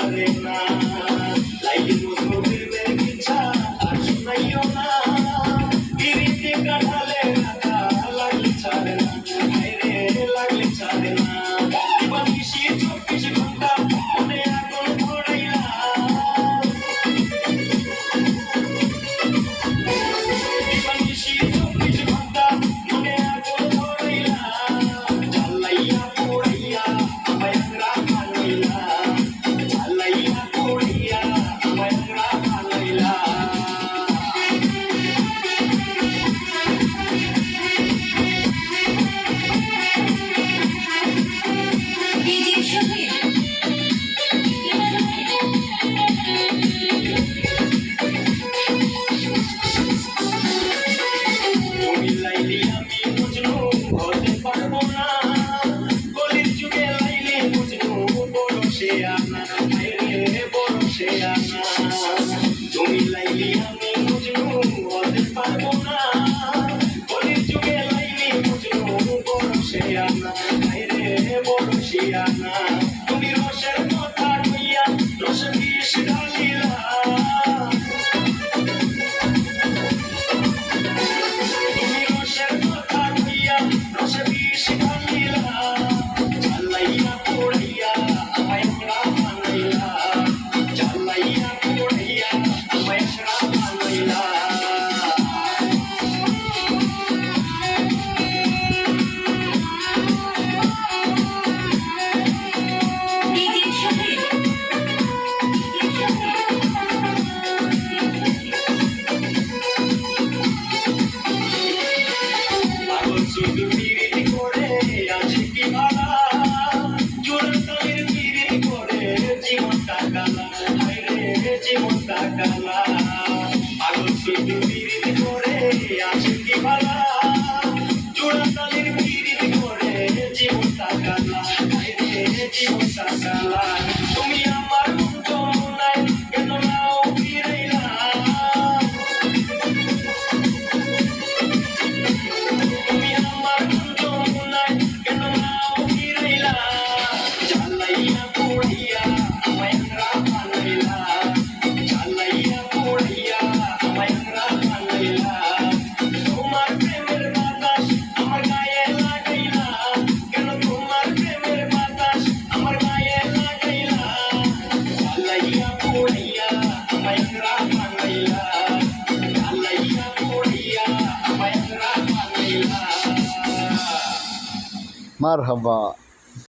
ছাড়ে না লাইলি মজনু প্রেমের ইচ্ছা আর শোনাইও না পিরিতে কাটালে রাখা লাগলে ছাড়ে না হায়রে লাগলে ছাড়ে না দিবানিশি 24 ঘন্টা মনে আগুন ধরাইলা দিবানিশি 24 ঘন্টা মনে আগুন ধরাইলা জ্বালাইয়া পোড়াইয়া আমায় আংরা বানাইলা জ্বালাইয়া পোড়াইয়া আমায় আংরা বানাইলা ডিজে শহীদ তুমি লাইলি আমি মজনু হতে পারবো না কলির যুগে লাইলি মজনু বড় সে আনা হায়রে বড় সে আনা তুমি লাইলি আমি মজনু হতে পারবো না কলির যুগে লাইলি মজনু বড় সে আনা হায়রে বড় সে আনা তুমি রসের কথা হইয়া রস বিষ ঢালিলা তুমি রসের কথা হইয়া রস বিষ ঢালিলা জ্বালাইয়া পোড়াইয়া আমায় আংরা বানাইলা জ্বালাইয়া পোড়াইয়া আমায় আংরা বানাইলা ডিজে শহীদ পাগল শুধু পিরিতি করে আছে কি ভাড়া জোড়াতালির পিরিতি করে জীবনটা কালা হায়রে জীবনটা কালা পাগল শুধু পিরিতি করে আছে কি ভাড়া জোড়াতালির পিরিতি করে জীবনটা কালা হায়রে জীবনটা কালা তুমি আমার মন যমুনায় কেন নাও ফিরাইলা তুমি আমার যমুনায় কেন নাও ফিরাইলা জ্বালাইয়া পোড়াইয়া আমায় আংরা বানাইলা জ্বালাইয়া পোড়াইয়া আমায় আংরা বানাইলা তোমার প্রেমের বাতাস আমার গায়ে লাগাইলা কেন তোমার প্রেমের বাতাস আমার গায়ে লাগাইলা জ্বালাইয়া পোড়াইয়া আমায় আংরা বানাইলা জ্বালাইয়া পোড়াইয়া আমায় আংরা বানাইলা মারহাবা।